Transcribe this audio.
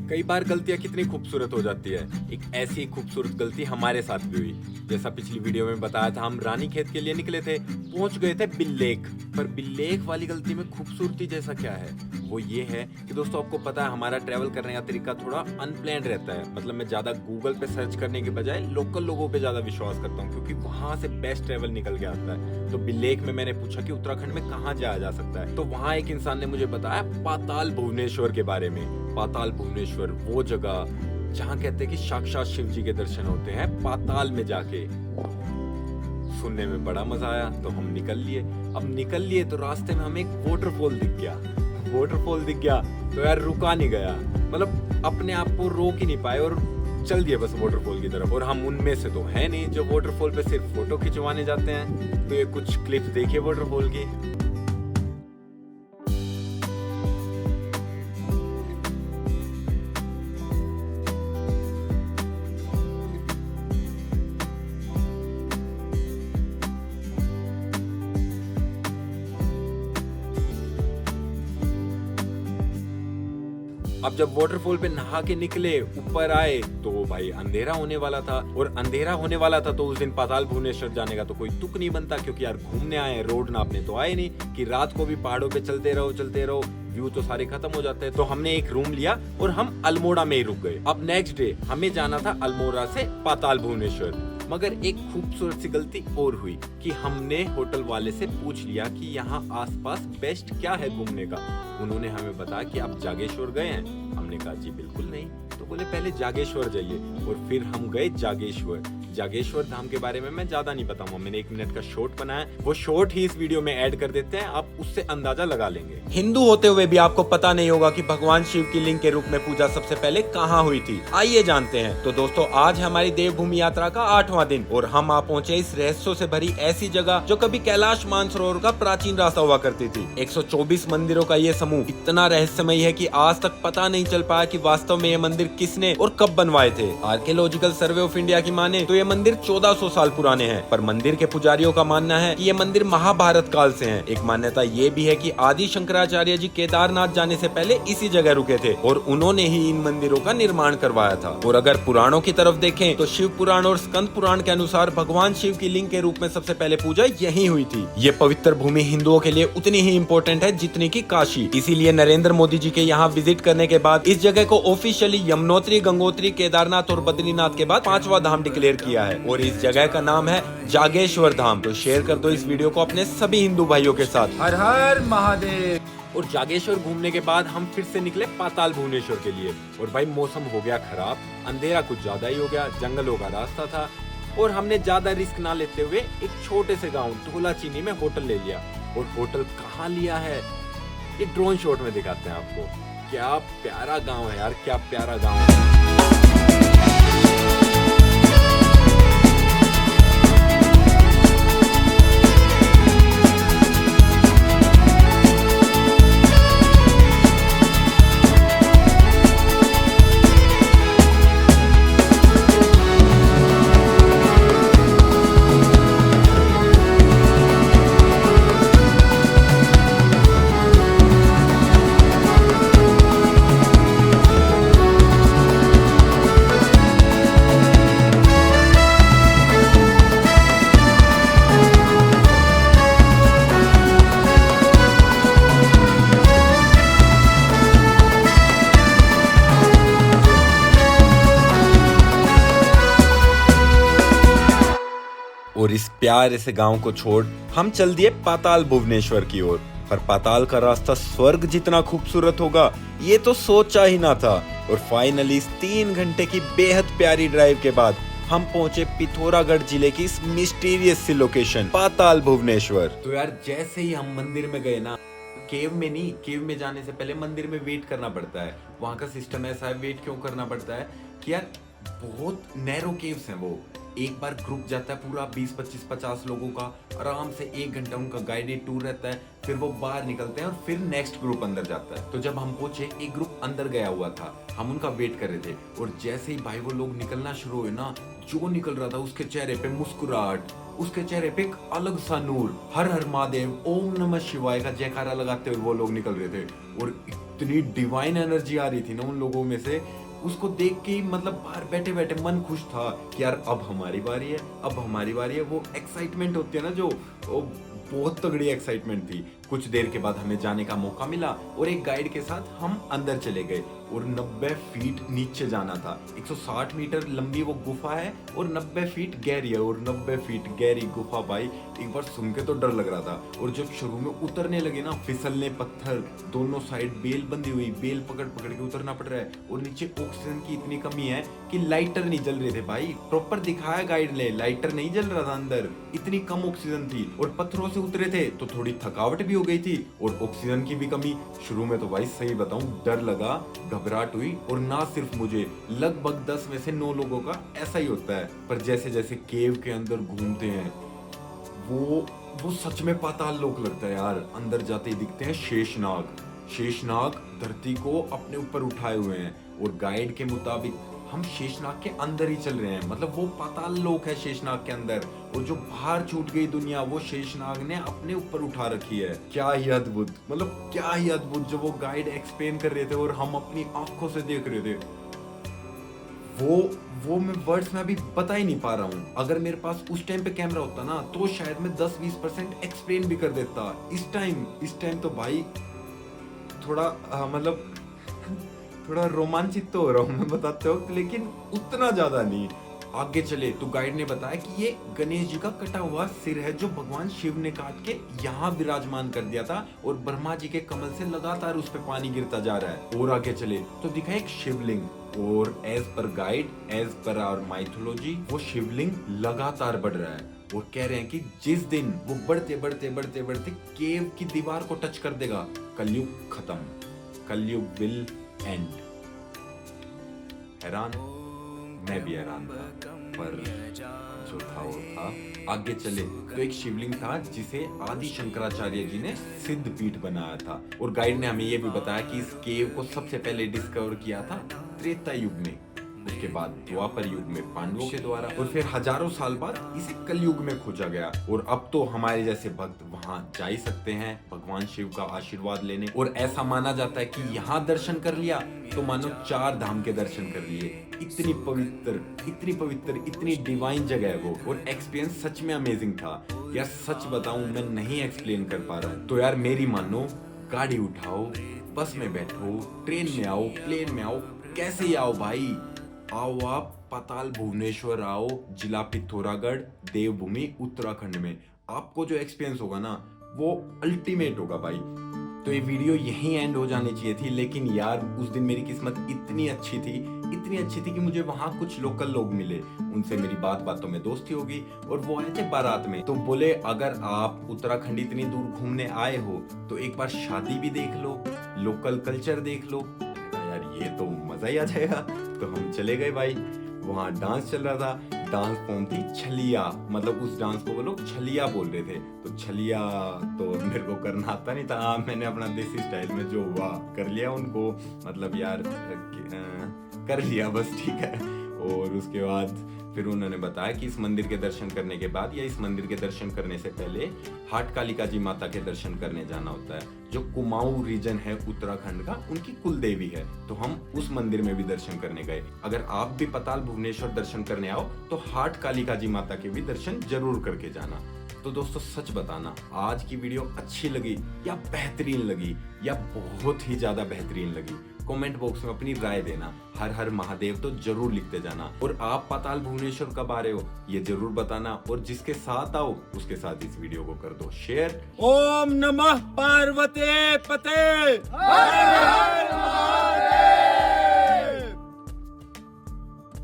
कई बार गलतियां कितनी खूबसूरत हो जाती है। एक ऐसी एक खूबसूरत गलती हमारे साथ भी हुई। जैसा पिछली वीडियो में बताया था, हम रानीखेत के लिए निकले थे, पहुंच गए थे बिल्लेक। पर बिल्लेक वाली गलती में खूबसूरती जैसा क्या है, वो ये है कि दोस्तों आपको पता है हमारा ट्रैवल करने का तरीका थोड़ा अनप्लान्ड रहता है। मतलब मैं ज्यादा गूगल पे सर्च करने के बजाय लोकल लोगों पे ज्यादा विश्वास करता हूँ, क्योंकि वहां से बेस्ट ट्रैवल निकल के आता है। तो बिल्लेक में मैंने पूछा कि उत्तराखंड में कहाँ जाया जा सकता है, तो वहां एक इंसान ने मुझे बताया पाताल भुवनेश्वर के बारे में। पाताल भुवनेश्वर वो जगह जहाँ कहते हैं कि साक्षात शिव जी के दर्शन होते हैं पाताल में जाके। सुनने में बड़ा मजा आया तो हम निकल लिए। अब निकल लिए तो रास्ते में हमें एक वाटरफॉल दिख गया। वाटरफॉल दिख गया तो यार रुका नहीं गया, मतलब अपने आप को रोक ही नहीं पाए और चल दिए बस वाटरफॉल की तरफ। और हम उनमें से तो है नहीं जो वाटरफॉल पे सिर्फ फोटो खिंचवाने जाते हैं। तो ये कुछ क्लिप्स देखिए वाटरफॉल की। अब जब वाटरफॉल पे नहा के निकले, ऊपर आए तो भाई अंधेरा होने वाला था। और अंधेरा होने वाला था तो उस दिन पाताल भुवनेश्वर जाने का तो कोई तुक नहीं बनता, क्योंकि यार घूमने आए, रोड नापने तो आए नहीं कि रात को भी पहाड़ों पे चलते रहो, व्यू तो सारे खत्म हो जाते हैं। तो हमने एक रूम लिया और हम अल्मोड़ा में ही रुक गए। अब नेक्स्ट डे हमें जाना था अल्मोड़ा से पाताल भुवनेश्वर। मगर एक खूबसूरत सी गलती और हुई कि हमने होटल वाले से पूछ लिया कि यहाँ आसपास बेस्ट क्या है घूमने का। उन्होंने हमें बताया कि आप जागेश्वर गए हैं। हमने कहा जी बिल्कुल नहीं। तो बोले पहले जागेश्वर जाइए। और फिर हम गए जागेश्वर। जागेश्वर धाम के बारे में मैं ज्यादा नहीं बताऊंगा, मैंने 1 मिनट का शॉर्ट बनाया, वो शॉर्ट ही इस वीडियो में ऐड कर देते हैं, आप उससे अंदाजा लगा लेंगे। हिंदू होते हुए भी आपको पता नहीं होगा कि भगवान शिव की लिंग के रूप में पूजा सबसे पहले कहाँ हुई थी। आइए जानते हैं। तो दोस्तों आज हमारी देवभूमि यात्रा का 8वां दिन और हम आ पहुंचे इस रहस्यों से भरी ऐसी जगह जो कभी कैलाश मानसरोवर का प्राचीन रास्ता हुआ करती थी। 124 मंदिरों का ये समूह इतना रहस्यमय है कि आज तक पता नहीं चल पाया कि वास्तव में ये मंदिर किसने और कब बनवाए थे। आर्कियोलॉजिकल सर्वे ऑफ इंडिया की माने तो ये मंदिर 1400 साल पुराने हैं, पर मंदिर के पुजारियों का मानना है कि ये मंदिर महाभारत काल से हैं। एक मान्यता ये भी है कि आदि शंकराचार्य जी केदारनाथ जाने से पहले इसी जगह रुके थे और उन्होंने ही इन मंदिरों का निर्माण करवाया था। और अगर पुराणों की तरफ देखें तो शिव पुराण और स्कंद पुराण के अनुसार भगवान शिव की लिंग के रूप में सबसे पहले पूजा यही हुई थी। ये पवित्र भूमि हिंदुओं के लिए उतनी ही इम्पोर्टेंट है जितनी की काशी। इसीलिए नरेंद्र मोदी जी के यहाँ विजिट करने के बाद इस जगह को ऑफिशियली यमुनोत्री, गंगोत्री, केदारनाथ और बद्रीनाथ के बाद 5वां धाम डिक्लेयर किया है और इस जगह का नाम है जागेश्वर धाम। तो शेयर कर दो इस वीडियो को अपने सभी हिंदू भाइयों के साथ। हर हर महादेव। और जागेश्वर घूमने के बाद हम फिर से निकले पाताल भुवनेश्वर के लिए। और भाई मौसम हो गया खराब, अंधेरा कुछ ज्यादा ही हो गया, जंगलों का रास्ता था और हमने ज्यादा रिस्क ना लेते हुए एक छोटे से गांव धोलाचीनी में होटल ले लिया। और होटल कहाँ लिया है ये ड्रोन शॉट में दिखाते हैं आपको। क्या प्यारा गांव है यार, क्या प्यारा गांव है। और इस प्यारे से गांव को छोड़ हम चल दिए पाताल भुवनेश्वर की ओर। पर पाताल का रास्ता स्वर्ग जितना खूबसूरत होगा ये तो सोचा ही ना था। और फाइनली इस 3 घंटे की बेहद प्यारी ड्राइव के बाद हम पहुंचे पिथौरागढ़ जिले की इस मिस्टीरियस सी लोकेशन पाताल भुवनेश्वर। तो यार जैसे ही हम मंदिर में गए ना, केव में नहीं, केव में जाने से पहले मंदिर में वेट करना पड़ता है। वहाँ का सिस्टम ऐसा है, वेट क्यों करना पड़ता है कि यार बहुत नैरो केव्स हैं वो। एक बार ग्रुप जाता है पूरा 20, 25, 50 लोगों का, आराम से 1 घंटा उनका गाइडेड टूर रहता है, फिर वो बाहर निकलते हैं और फिर नेक्स्ट ग्रुप अंदर जाता है। तो जब हम पहुंचे एक ग्रुप अंदर गया हुआ था, हम उनका वेट कर रहे थे और जैसे ही भाई वो लोग निकलना शुरू हुए ना, जो निकल रहा था उसके चेहरे पे मुस्कुराहट, उसके चेहरे पे एक अलग सा नूर, हर हर महादेव, ओम नमः शिवाय का जयकारा लगाते हुए वो लोग निकल रहे थे। और इतनी डिवाइन एनर्जी आ रही थी ना उन लोगों में से, उसको देख के ही मतलब बाहर बैठे बैठे मन खुश था कि यार अब हमारी बारी है, अब हमारी बारी है। वो एक्साइटमेंट होती है ना जो, वो बहुत तगड़ी एक्साइटमेंट थी। कुछ देर के बाद हमें जाने का मौका मिला और एक गाइड के साथ हम अंदर चले गए और 90 फीट नीचे जाना था। 160 मीटर लंबी वो गुफा है और 90 फीट गहरी है, और 90 फीट गहरी गुफा भाई एक बार सुन के तो डर लग रहा था। और जब शुरू में उतरने लगे ना, फिसलने पत्थर, दोनों साइड बेल बंधी हुई, बेल पकड़ पकड़ के उतरना पड़ रहा है, और नीचे ऑक्सीजन की इतनी कमी है कि लाइटर नहीं जल रहे थे भाई। प्रॉपर दिखाया गाइड ने, लाइटर नहीं जल रहा था अंदर, इतनी कम ऑक्सीजन थी। और पत्थरों से उतरे थे तो थोड़ी थकावट भी हो गई थी और ऑक्सीजन की भी कमी। शुरू में तो भाई सही बताऊं डर लगा, घबराहट हुई, और ना सिर्फ मुझे, लगभग 10 में से 9 लोगों का ऐसा ही होता है। पर जैसे जैसे केव के अंदर घूमते हैं वो सच में पाताल लोक लगता है यार। अंदर जाते ही दिखते हैं शेषनाग। शेषनाग धरती को अपने ऊपर उठाए हुए हैं और गाइड के मुताबिक हम शेषनाग के अंदर ही चल रहे हैं, मतलब वो पाताल लोक है शेषनाग के अंदर, और जो बाहर छूट गई दुनिया वो शेषनाग ने अपने ऊपर उठा रखी है। क्या ही अद्भुत, मतलब क्या ही अद्भुत जो वो गाइड एक्सप्लेन कर रहे थे और हम अपनी आंखों से देख रहे थे। वो मैं वर्ड्स में अभी बता ही नहीं पा रहा हूँ। अगर मेरे पास उस टाइम पे कैमरा होता ना तो शायद मैं 10-20% एक्सप्लेन भी कर देता। इस टाइम तो भाई थोड़ा मतलब थोड़ा रोमांचित तो हो रहा हूँ मैं बताते वक्त, लेकिन उतना ज्यादा नहीं। आगे चले तो गाइड ने बताया कि ये गणेश जी का कटा हुआ सिर है जो भगवान शिव ने काट के यहाँ विराजमान कर दिया था, और ब्रह्मा जी के कमल से लगातार उस पे पानी गिरता जा रहा है। और आगे चले तो दिखा एक शिवलिंग, और as per guide, as per our mythology, वो शिवलिंग लगातार बढ़ रहा है। और कह रहे हैं कि जिस दिन वो बढ़ते बढ़ते बढ़ते बढ़ते केव की दीवार को टच कर देगा, कलयुग खत्म, कलयुग विल एंड। हैरान, मैं भी हैरान था, पर जो था वो था। आगे चले तो एक शिवलिंग था जिसे आदि शंकराचार्य जी ने सिद्ध पीठ बनाया था, और गाइड ने हमें ये भी बताया कि इस केव को सबसे पहले डिस्कवर किया था त्रेता युग में, उसके बाद द्वापर युग में पांडवों के द्वारा, और फिर हजारों साल बाद इसे कलयुग में खोजा गया। और अब तो हमारे जैसे भक्त वहां जा ही सकते हैं भगवान शिव का आशीर्वाद लेने। और ऐसा माना जाता है कि यहाँ दर्शन कर लिया तो मानो 4 धाम के दर्शन कर लिए। इतनी पवित्र इतनी डिवाइन जगह है वो, और एक्सपीरियंस सच में अमेजिंग था यार। सच बताऊं मैं नहीं एक्सप्लेन कर पा रहा। तो यार मेरी मानो, गाड़ी उठाओ, बस में बैठो, ट्रेन में आओ, प्लेन में आओ, कैसे ही आओ भाई, आओ आप पाताल भुवनेश्वर आओ, जिला पिथौरागढ़, देवभूमि उत्तराखंड में। आपको जो एक्सपीरियंस होगा ना वो अल्टीमेट होगा भाई। तो ये वीडियो यहीं एंड हो जानी चाहिए थी, लेकिन यार उस दिन मेरी किस्मत इतनी अच्छी थी कि मुझे वहाँ कुछ लोकल लोग मिले, उनसे मेरी बातों में दोस्ती हो गई, और वो आए थे बारात में। तो बोले अगर आप उत्तराखंड इतनी दूर घूमने आए हो तो एक बार शादी भी देख लो, लोकल कल्चर देख लो। यार ये तो मजा ही आ जाएगा। तो हम चले गए भाई, वहाँ डांस चल रहा था। डांस फॉर्म थी छलिया, मतलब उस डांस को वो लोग छलिया बोल रहे थे। तो छलिया तो मेरे को करना आता नहीं था, मैंने अपना देसी स्टाइल में जो हुआ कर लिया उनको, मतलब यार कर लिया बस, ठीक है। और उसके बाद फिर उन्होंने बताया कि इस मंदिर के दर्शन करने के बाद या इस मंदिर के दर्शन करने से पहले हाट कालिका जी माता के दर्शन करने जाना होता है, जो कुमाऊं रीजन है उत्तराखंड का, उनकी कुल देवी है। तो हम उस मंदिर में भी दर्शन करने गए। अगर आप भी पाताल भुवनेश्वर दर्शन करने आओ तो हाट कालिका जी माता के भी दर्शन जरूर करके जाना। तो दोस्तों सच बताना, आज की वीडियो अच्छी लगी या बेहतरीन लगी या बहुत ही ज्यादा बेहतरीन लगी, कमेंट बॉक्स में अपनी राय देना। हर हर महादेव तो जरूर लिखते जाना। और आप पाताल भुवनेश्वर कब आ रहे हो ये जरूर बताना, और जिसके साथ आओ उसके साथ इस वीडियो को कर दो शेयर। ओम नमः पार्वती पते।